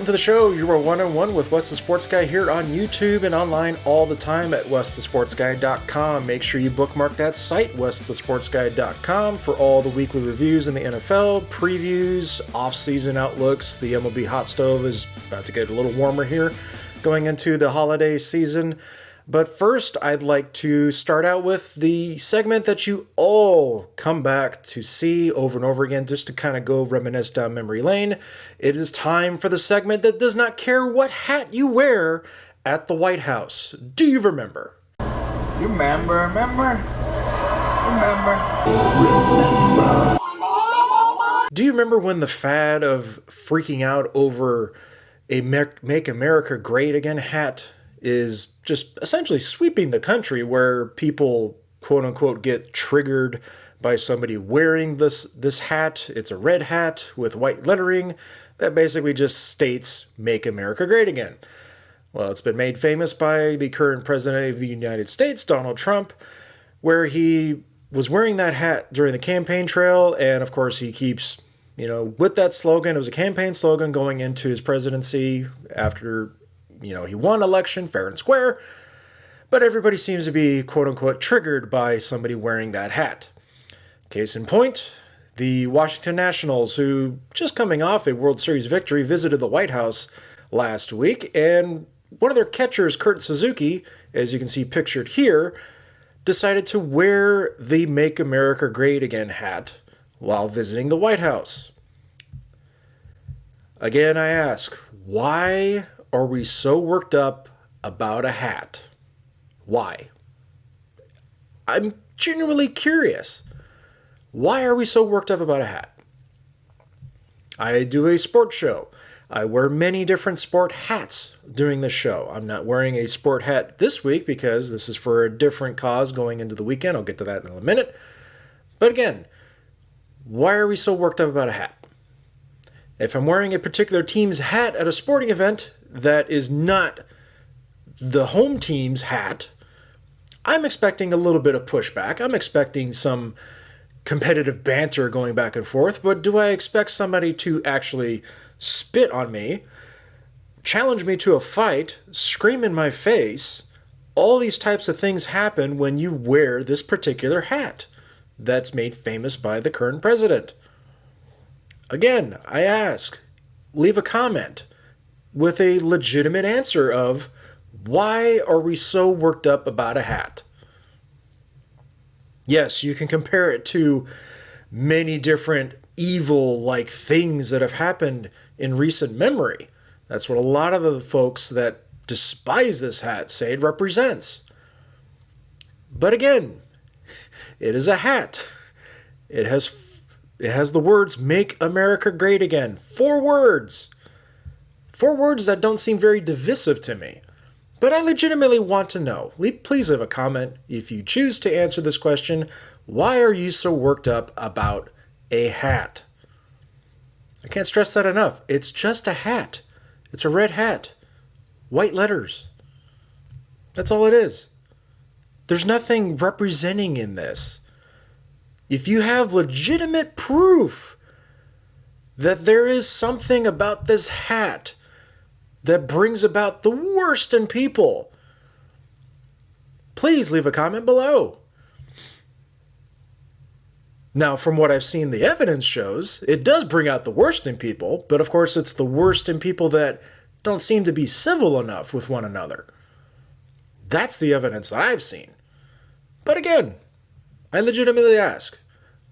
Welcome to the show. You are one-on-one with Wes the Sports Guy here on YouTube and online all the time at westhesportsguy.com. Make sure you bookmark that site, westhesportsguy.com, for all the weekly reviews in the NFL, previews, off-season outlooks. The MLB hot stove is about to get a little warmer here going into the holiday season. But first, I'd like to start out with the segment that you all come back to see over and over again, just to kind of go reminisce down memory lane. It is time for the segment that does not care what hat you wear at the White House. Do you remember? You remember? Do you remember when the fad of freaking out over a Make America Great Again hat is just essentially sweeping the country, where people, quote unquote, get triggered by somebody wearing this hat? It's a red hat with white lettering that basically just states "Make America Great Again." Well, it's been made famous by the current president of the United States, Donald Trump, where he was wearing that hat during the campaign trail, and of course he keeps, with that slogan. It was a campaign slogan going into his presidency after he won election fair and square, but everybody seems to be, quote-unquote, triggered by somebody wearing that hat. Case in point, the Washington Nationals, who, just coming off a World Series victory, visited the White House last week, and one of their catchers, Kurt Suzuki, as you can see pictured here, decided to wear the Make America Great Again hat while visiting the White House. Again, I ask, why are we so worked up about a hat? Why? I'm genuinely curious. Why are we so worked up about a hat? I do a sports show. I wear many different sport hats during the show. I'm not wearing a sport hat this week because this is for a different cause going into the weekend. I'll get to that in a minute. But again, why are we so worked up about a hat? If I'm wearing a particular team's hat at a sporting event that is not the home team's hat, I'm expecting a little bit of pushback. I'm expecting some competitive banter going back and forth, but do I expect somebody to actually spit on me, challenge me to a fight, scream in my face? All these types of things happen when you wear this particular hat that's made famous by the current president. Again, I ask, leave a comment with a legitimate answer of, why are we so worked up about a hat? Yes, you can compare it to many different evil-like things that have happened in recent memory. That's what a lot of the folks that despise this hat say it represents. But again, it is a hat. It has the words "Make America Great Again." 4 words. 4 words that don't seem very divisive to me. But I legitimately want to know. Please leave a comment if you choose to answer this question. Why are you so worked up about a hat? I can't stress that enough. It's just a hat. It's a red hat. White letters. That's all it is. There's nothing representing in this. If you have legitimate proof that there is something about this hat that brings about the worst in people, please leave a comment below. Now, from what I've seen, the evidence shows it does bring out the worst in people, but of course it's the worst in people that don't seem to be civil enough with one another. That's the evidence that I've seen. But again, I legitimately ask,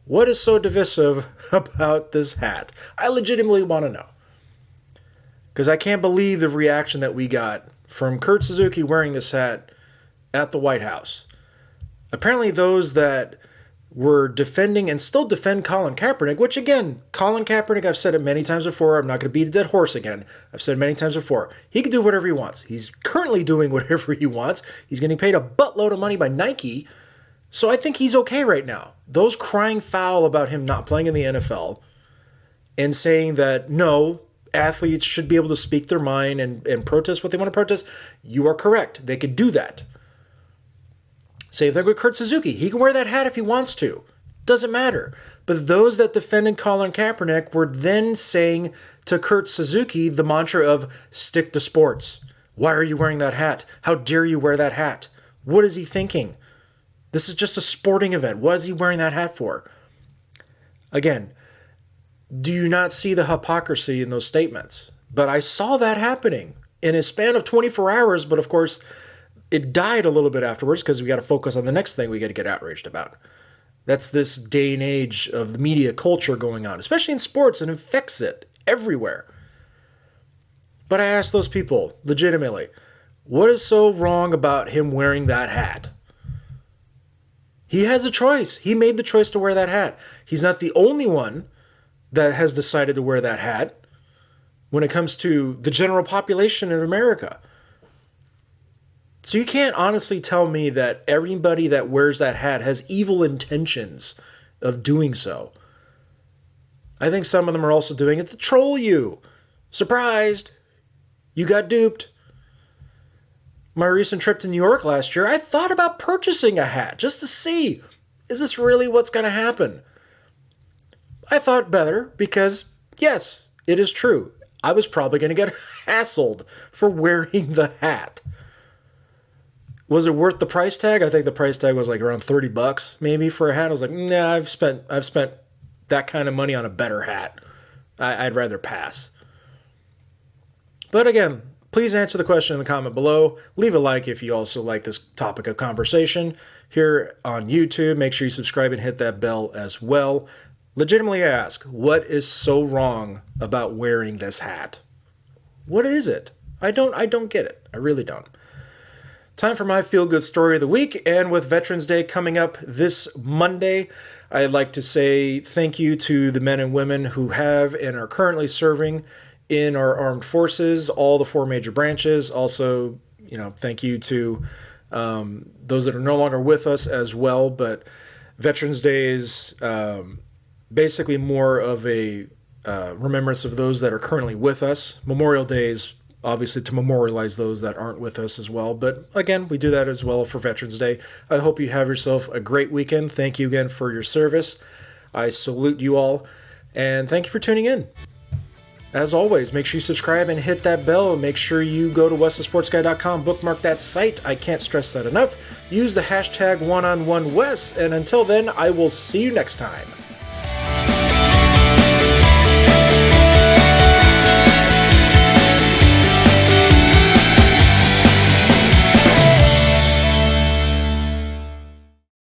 what is so divisive about this hat? I legitimately want to know. Because I can't believe the reaction that we got from Kurt Suzuki wearing this hat at the White House. Apparently those that were defending and still defend Colin Kaepernick, which again, Colin Kaepernick, I've said it many times before, I'm not going to beat a dead horse again. I've said it many times before. He can do whatever he wants. He's currently doing whatever he wants. He's getting paid a buttload of money by Nike. So I think he's okay right now. Those crying foul about him not playing in the NFL and saying that, no, athletes should be able to speak their mind and protest what they want to protest, you are correct. They could do that. Same thing with Kurt Suzuki. He can wear that hat if he wants to. Doesn't matter. But those that defended Colin Kaepernick were then saying to Kurt Suzuki the mantra of stick to sports. Why are you wearing that hat? How dare you wear that hat? What is he thinking? This is just a sporting event. What is he wearing that hat for? Again, do you not see the hypocrisy in those statements? But I saw that happening in a span of 24 hours. But of course, it died a little bit afterwards because we got to focus on the next thing we got to get outraged about. That's this day and age of the media culture going on, especially in sports, and infects it everywhere. But I asked those people, legitimately, what is so wrong about him wearing that hat? He has a choice. He made the choice to wear that hat. He's not the only one that has decided to wear that hat when it comes to the general population in America. So you can't honestly tell me that everybody that wears that hat has evil intentions of doing so. I think some of them are also doing it to troll you. Surprised! You got duped. My recent trip to New York last year, I thought about purchasing a hat just to see, is this really what's going to happen? I thought better because, yes, it is true. I was probably going to get hassled for wearing the hat. Was it worth the price tag? I think the price tag was like around $30 maybe for a hat. I was like, nah, I've spent that kind of money on a better hat. I'd rather pass. But again, please answer the question in the comment below. Leave a like if you also like this topic of conversation here on YouTube. Make sure you subscribe and hit that bell as well. Legitimately ask, what is so wrong about wearing this hat? What is it? I don't get it. I really don't. Time for my feel-good story of the week, and with Veterans Day coming up this Monday, I'd like to say thank you to the men and women who have and are currently serving in our armed forces, all the four major branches. Also, thank you to those that are no longer with us as well, but Veterans Day is basically more of a remembrance of those that are currently with us. Memorial Day is obviously to memorialize those that aren't with us as well. But again, we do that as well for Veterans Day. I hope you have yourself a great weekend. Thank you again for your service. I salute you all, and thank you for tuning in. As always, make sure you subscribe and hit that bell, and make sure you go to westhesportsguy.com, bookmark that site. I can't stress that enough. Use the hashtag #OneOnOneWes, and until then, I will see you next time.